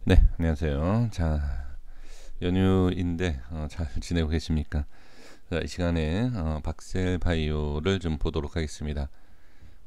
네, 안녕하세요. 자, 연휴인데 잘 지내고 계십니까? 자, 이 시간에 박셀바이오를 좀 보도록 하겠습니다.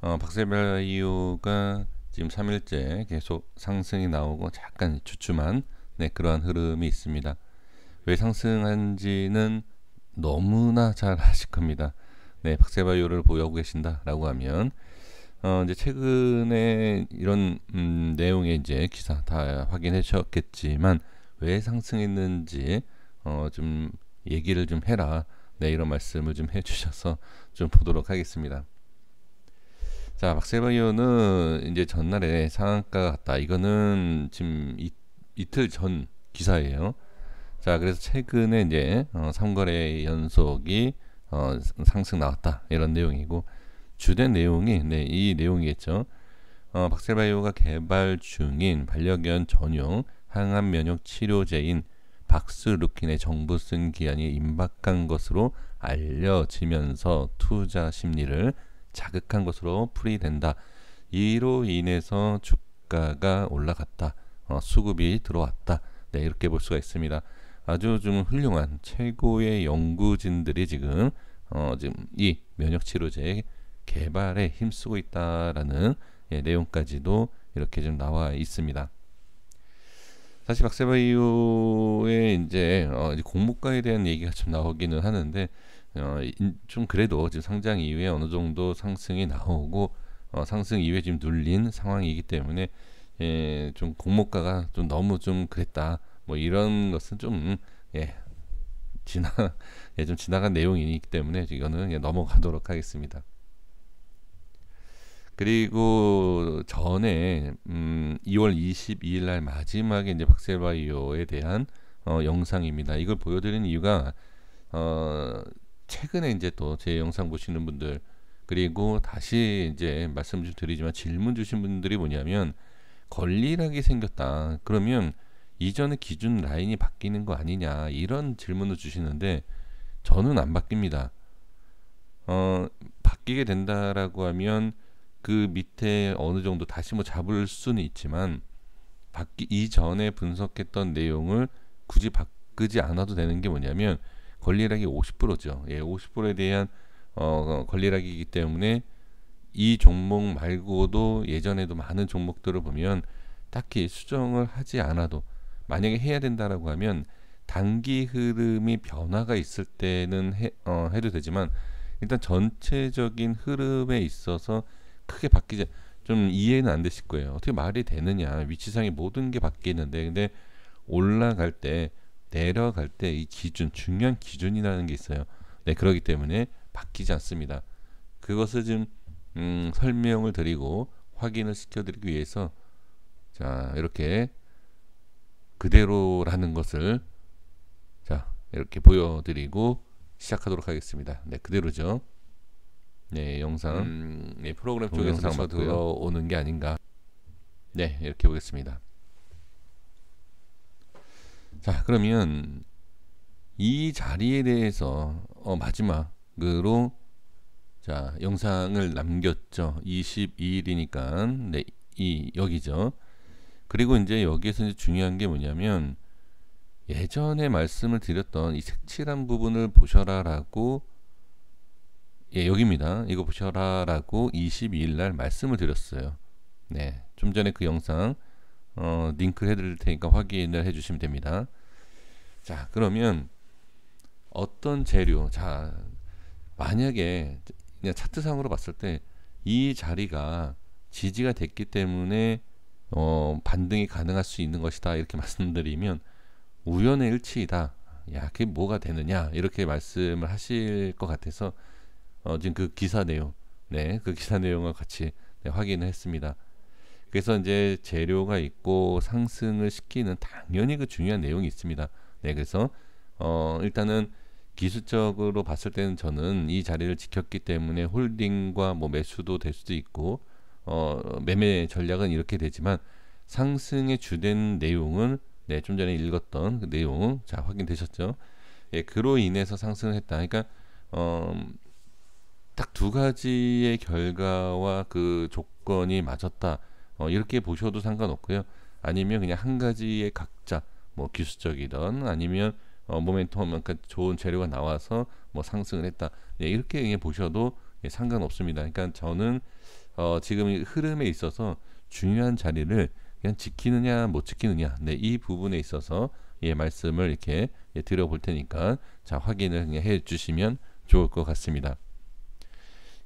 박셀바이오가 지금 3일째 계속 상승이 나오고 약간 주춤한 그러한 흐름이 있습니다. 왜 상승한지는 너무나 잘 아실 겁니다. 네, 박셀바이오를 보유하고 계신다라고 하면 이제 최근에 이런 내용의 이제 기사 다 확인해 주셨겠지만 왜 상승했는지 좀 얘기를 좀 해라. 네, 이런 말씀을 좀 해주셔서 좀 보도록 하겠습니다. 자, 박세바이오는 이제 전날에 상한가 갔다. 이거는 지금 이틀 전 기사예요. 자, 그래서 최근에 이제 3거래 연속이 상승 나왔다. 이런 내용이고 주된 내용이 이 내용이겠죠. 박셀바이오가 개발 중인 반려견 전용 항암 면역 치료제인 박스루킨의 정부 승 기한이 임박한 것으로 알려지면서 투자 심리를 자극한 것으로 풀이된다. 이로 인해서 주가가 올라갔다. 수급이 들어왔다. 네, 이렇게 볼 수가 있습니다. 아주 좀 훌륭한 최고의 연구진들이 지금 이 면역 치료제 개발에 힘쓰고 있다라는 내용까지도 이렇게 좀 나와 있습니다. 사실 박세바이오의 이제 공모가에 대한 얘기가 좀 나오기는 하는데 좀 그래도 지금 상장 이후에 어느 정도 상승이 나오고 상승 이후에 지금 눌린 상황이기 때문에 좀 공모가가 좀 너무 좀 그랬다. 뭐 이런 것은 좀 좀 지나간 내용이기 때문에 이거는 넘어가도록 하겠습니다. 그리고 전에 2월 22일 날 마지막에 이제 박셀바이오에 대한 영상입니다. 이걸 보여드리는 이유가 최근에 이제 또 제 영상 보시는 분들 그리고 다시 이제 말씀 좀 드리지만 질문 주신 분들이 뭐냐면 걸리락이 생겼다. 그러면 이전의 기준 라인이 바뀌는 거 아니냐 이런 질문을 주시는데 저는 안 바뀝니다. 바뀌게 된다라고 하면 그 밑에 어느 정도 다시 뭐 잡을 수는 있지만 바뀌 이전에 분석했던 내용을 굳이 바꾸지 않아도 되는 게 뭐냐면 권리락이 50%죠. 50%에 대한 권리락이기 때문에 이 종목 말고도 예전에도 많은 종목들을 보면 딱히 수정을 하지 않아도 만약에 해야 된다라고 하면 단기 흐름이 변화가 있을 때는 해도 되지만 일단 전체적인 흐름에 있어서 크게 바뀌지 좀 이해는 안 되실 거예요. 어떻게 말이 되느냐. 위치상의 모든 게 바뀌는데 근데 올라갈 때 내려갈 때 이 기준 중요한 기준이라는 게 있어요. 네, 그렇기 때문에 바뀌지 않습니다. 그것을 좀 설명을 드리고 확인을 시켜드리기 위해서 자 이렇게 그대로라는 것을 자 이렇게 보여드리고 시작하도록 하겠습니다. 네, 그대로죠. 네, 영상 프로그램 쪽에서 들어오는 게 아닌가. 네, 이렇게 보겠습니다. 자, 그러면 이 자리에 대해서 마지막으로 자 영상을 남겼죠. 22일이니까 네, 여기죠. 그리고 이제 여기에서 이제 중요한 게 뭐냐면 예전에 말씀을 드렸던 이 색칠한 부분을 보셔라라고 여기입니다. 이거 보셔라라고 22일 날 말씀을 드렸어요. 네, 좀 전에 그 영상 링크 해드릴 테니까 확인을 해주시면 됩니다. 자, 그러면 어떤 재료, 자 만약에 그냥 차트상으로 봤을 때 이 자리가 지지가 됐기 때문에 반등이 가능할 수 있는 것이다 이렇게 말씀드리면 우연의 일치이다. 야, 그게 뭐가 되느냐 이렇게 말씀을 하실 것 같아서 지금 그 기사 내용, 그 기사 내용을 같이 확인을 했습니다. 그래서 이제 재료가 있고 상승을 시키는 당연히 그 중요한 내용이 있습니다. 네, 그래서 일단은 기술적으로 봤을 때는 저는 이 자리를 지켰기 때문에 홀딩과 뭐 매수도 될 수도 있고 매매 전략은 이렇게 되지만 상승의 주된 내용은 좀 전에 읽었던 그 내용 자 확인되셨죠? 그로 인해서 상승을 했다. 그러니까 딱 두 가지의 결과와 그 조건이 맞았다. 이렇게 보셔도 상관없고요. 아니면 그냥 한 가지의 각자 뭐 기술적이든 아니면 모멘텀 그러니까 좋은 재료가 나와서 뭐 상승을 했다. 예, 이렇게 그냥 보셔도 예, 상관없습니다. 그러니까 저는 지금 이 흐름에 있어서 중요한 자리를 그냥 지키느냐 못 지키느냐, 네, 이 부분에 있어서 예, 말씀을 이렇게 예, 드려볼 테니까 자 확인을 그냥 해주시면 좋을 것 같습니다.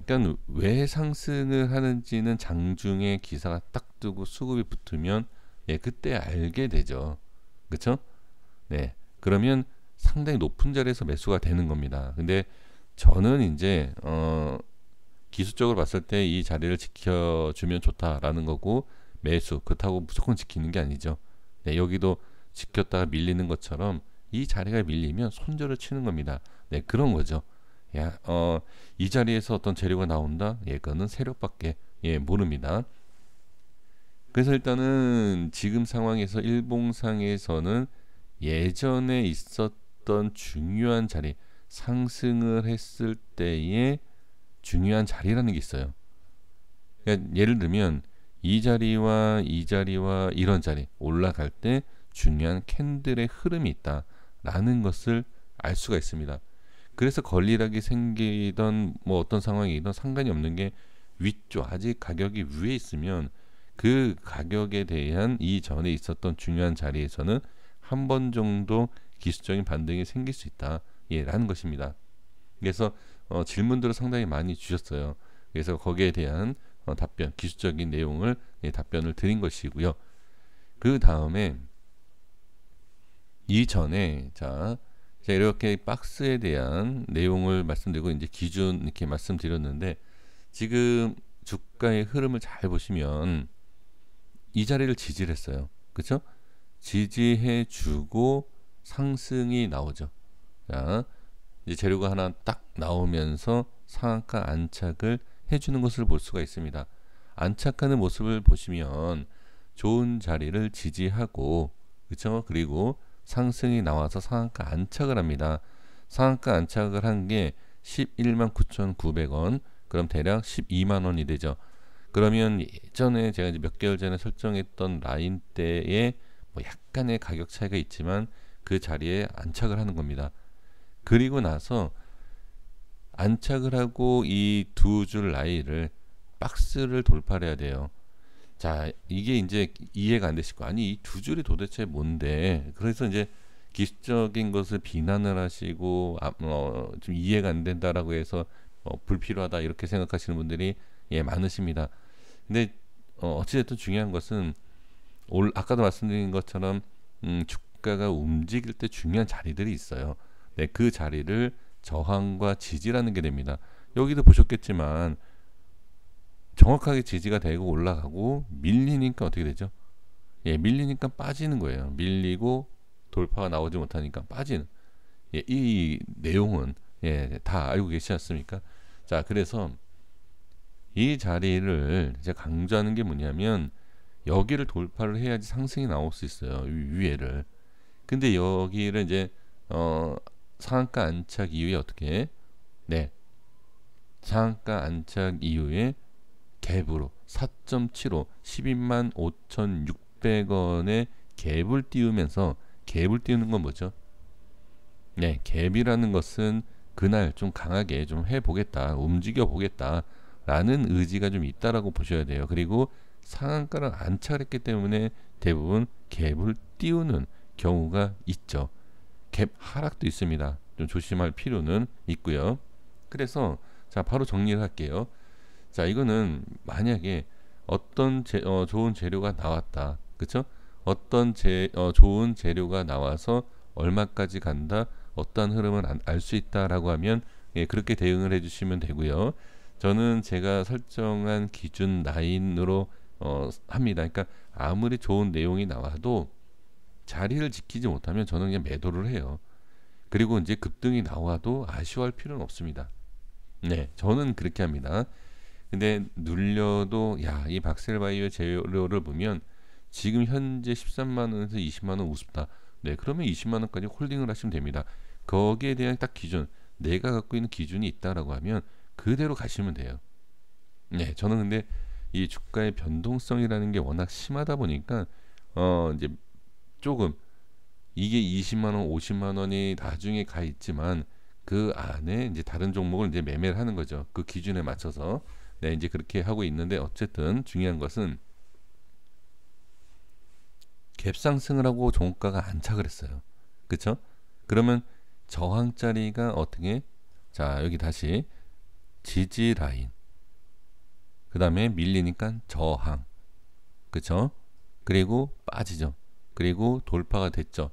그러니까 왜 상승을 하는지는 장중에 기사가 딱 뜨고 수급이 붙으면 예, 그때 알게 되죠. 그렇죠? 네. 그러면 상당히 높은 자리에서 매수가 되는 겁니다. 근데 저는 이제 기술적으로 봤을 때 이 자리를 지켜주면 좋다라는 거고 매수 그렇다고 무조건 지키는 게 아니죠. 네, 여기도 지켰다가 밀리는 것처럼 이 자리가 밀리면 손절을 치는 겁니다. 네, 그런 거죠. 야, 이 자리에서 어떤 재료가 나온다? 예, 그거는 세력밖에 예, 모릅니다. 그래서 일단은 지금 상황에서 일봉상에서는 예전에 있었던 중요한 자리, 상승을 했을 때의 중요한 자리라는 게 있어요. 그러니까 예를 들면 이 자리와 이 자리와 이런 자리 올라갈 때 중요한 캔들의 흐름이 있다라는 것을 알 수가 있습니다. 그래서 걸리락이 생기던 뭐 어떤 상황이든 상관이 없는 게 위쪽 아직 가격이 위에 있으면 그 가격에 대한 이전에 있었던 중요한 자리에서는 한 번 정도 기술적인 반등이 생길 수 있다. 예, 라는 것입니다. 그래서 질문들을 상당히 많이 주셨어요. 그래서 거기에 대한 답변, 기술적인 내용을 예, 답변을 드린 것이고요. 그 다음에 이전에 자 이렇게 박스에 대한 내용을 말씀드리고 이제 기준 이렇게 말씀드렸는데 지금 주가의 흐름을 잘 보시면 이 자리를 지지를 했어요. 그렇죠? 지지해주고 상승이 나오죠. 자, 이제 재료가 하나 딱 나오면서 상한가 안착을 해주는 것을 볼 수가 있습니다. 안착하는 모습을 보시면 좋은 자리를 지지하고 그렇죠? 그리고 상승이 나와서 상한가 안착을 합니다. 상한가 안착을 한 게 11만 9,900원, 그럼 대략 12만 원이 되죠. 그러면 예전에 제가 이제 몇 개월 전에 설정했던 라인대에 뭐 약간의 가격 차이가 있지만 그 자리에 안착을 하는 겁니다. 그리고 나서 안착을 하고 이 두 줄 라인을 박스를 돌파를 해야 돼요. 자, 이게 이제 이해가 안 되실 거 아니 이 두 줄이 도대체 뭔데? 그래서 이제 기술적인 것을 비난을 하시고 좀 이해가 안 된다라고 해서 불필요하다 이렇게 생각하시는 분들이 예, 많으십니다. 근데 어찌됐든 중요한 것은 아까도 말씀드린 것처럼 주가가 움직일 때 중요한 자리들이 있어요. 네, 그 자리를 저항과 지지라는 게 됩니다. 여기도 보셨겠지만 정확하게 지지가 되고 올라가고 밀리니까 어떻게 되죠? 예, 밀리니까 빠지는 거예요. 밀리고 돌파가 나오지 못하니까 빠지는. 예, 이 내용은 예, 다 알고 계시지 않습니까? 자, 그래서 이 자리를 이제 강조하는 게 뭐냐면 여기를 돌파를 해야지 상승이 나올 수 있어요. 위에를. 근데 여기를 이제 상한가 안착 이후에 어떻게? 네, 상한가 안착 이후에 갭으로 4.75 12만 5,600원의 갭을 띄우면서 갭을 띄우는 건 뭐죠? 네, 갭이라는 것은 그날 좀 강하게 좀 해보겠다, 움직여 보겠다 라는 의지가 좀 있다라고 보셔야 돼요. 그리고 상한가를 안착했기 때문에 대부분 갭을 띄우는 경우가 있죠. 갭 하락도 있습니다. 좀 조심할 필요는 있고요. 그래서 자 바로 정리를 할게요. 자 이거는 만약에 어떤 좋은 재료가 나왔다, 그쵸? 어떤 좋은 재료가 나와서 얼마까지 간다, 어떤 흐름을 알 수 있다라고 하면 예, 그렇게 대응을 해주시면 되고요. 저는 제가 설정한 기준 라인으로 합니다. 그러니까 아무리 좋은 내용이 나와도 자리를 지키지 못하면 저는 그냥 매도를 해요. 그리고 이제 급등이 나와도 아쉬워할 필요는 없습니다. 네, 저는 그렇게 합니다. 근데 눌려도 이 박셀바이오 재료를 보면 지금 현재 13만 원에서 20만 원 우습다. 네, 그러면 20만 원까지 홀딩을 하시면 됩니다. 거기에 대한 딱 기준, 내가 갖고 있는 기준이 있다라고 하면 그대로 가시면 돼요. 네, 저는 근데 이 주가의 변동성이라는 게 워낙 심하다 보니까 이제 조금 이게 20만 원, 50만 원이 나중에 가 있지만 그 안에 이제 다른 종목을 이제 매매를 하는 거죠. 그 기준에 맞춰서. 네, 이제 그렇게 하고 있는데 어쨌든 중요한 것은 갭상승을 하고 종가가 안착을 했어요. 그쵸? 그러면 저항자리가 어떻게? 자, 여기 다시 지지 라인. 그 다음에 밀리니까 저항. 그쵸? 그리고 빠지죠. 그리고 돌파가 됐죠.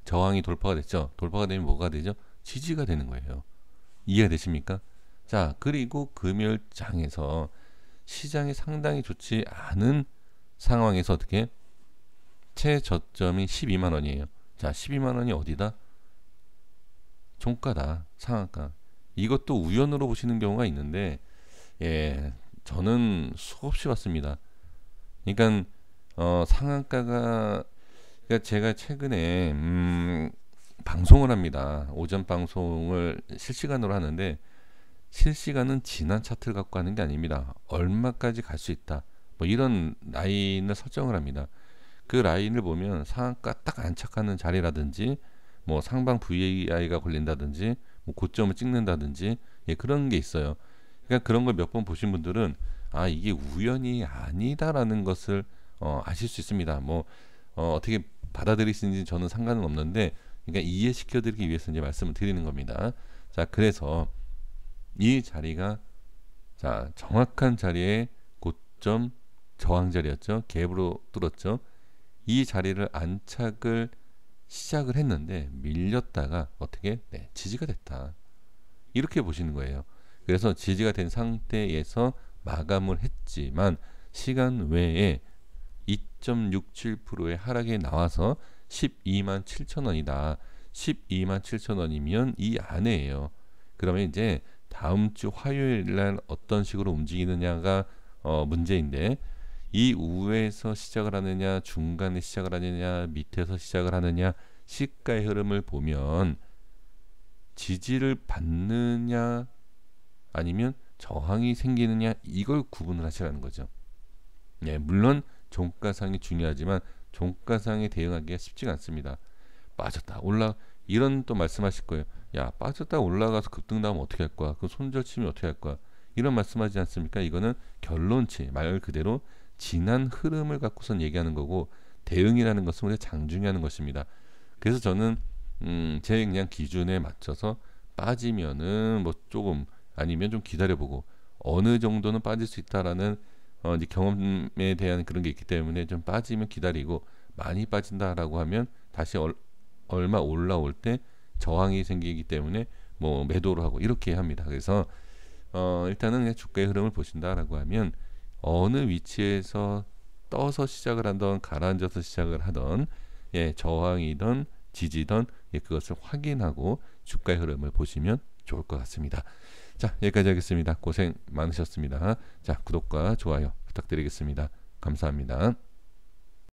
저항이 돌파가 됐죠. 돌파가 되면 뭐가 되죠? 지지가 되는 거예요. 이해가 되십니까? 자, 그리고 금요일장에서 시장이 상당히 좋지 않은 상황에서 어떻게? 최저점이 12만 원이에요. 자, 12만 원이 어디다? 종가다. 상한가. 이것도 우연으로 보시는 경우가 있는데, 예, 저는 수없이 봤습니다. 그러니까 상한가가, 그러니까 제가 최근에 방송을 합니다. 오전 방송을 실시간으로 하는데, 실시간은 지난 차트를 갖고 하는 게 아닙니다. 얼마까지 갈 수 있다. 뭐 이런 라인을 설정을 합니다. 그 라인을 보면 상한가 딱 안착하는 자리라든지 뭐 상방 VI가 걸린다든지 뭐 고점을 찍는다든지, 예, 그런 게 있어요. 그러니까 그런 걸 몇 번 보신 분들은 아, 이게 우연이 아니다라는 것을 아실 수 있습니다. 뭐 어떻게 받아들이시는지 저는 상관은 없는데, 그러니까 이해시켜 드리기 위해서 이제 말씀을 드리는 겁니다. 자, 그래서 이 자리가, 자, 정확한 자리에 고점 저항 자리였죠. 갭으로 뚫었죠. 이 자리를 안착을 시작을 했는데 밀렸다가 어떻게? 네, 지지가 됐다. 이렇게 보시는 거예요. 그래서 지지가 된 상태에서 마감을 했지만 시간 외에 2.67%의 하락이 나와서 12만 7천 원이다. 12만 7천 원이면 이 안에예요. 그러면 이제 다음 주 화요일 날 어떤 식으로 움직이느냐가 문제인데, 이 우에서 시작을 하느냐, 중간에 시작을 하느냐, 밑에서 시작을 하느냐, 시가의 흐름을 보면 지지를 받느냐 아니면 저항이 생기느냐, 이걸 구분을 하시라는 거죠. 예, 물론 종가상이 중요하지만 종가상에 대응하기가 쉽지가 않습니다. 빠졌다 올라, 이런 또 말씀하실 거예요. 야, 빠졌다 올라가서 급등 나오면 어떻게 할 거야? 그 손절치면 어떻게 할 거야? 이런 말씀하지 않습니까? 이거는 결론치, 말 그대로 지난 흐름을 갖고선 얘기하는 거고, 대응이라는 것은 우리가 장중에 하는 것입니다. 그래서 저는 제 그냥 기준에 맞춰서 빠지면은 뭐 조금, 아니면 좀 기다려보고 어느 정도는 빠질 수 있다라는 이제 경험에 대한 그런 게 있기 때문에 좀 빠지면 기다리고, 많이 빠진다라고 하면 다시 얼마 올라올 때 저항이 생기기 때문에 뭐 매도를 하고 이렇게 합니다. 그래서 일단은 그냥 주가의 흐름을 보신다라고 하면 어느 위치에서 떠서 시작을 하던 가라앉아서 시작을 하던, 예, 저항이던 지지던, 예, 그것을 확인하고 주가의 흐름을 보시면 좋을 것 같습니다. 자, 여기까지 하겠습니다. 고생 많으셨습니다. 자, 구독과 좋아요 부탁드리겠습니다. 감사합니다.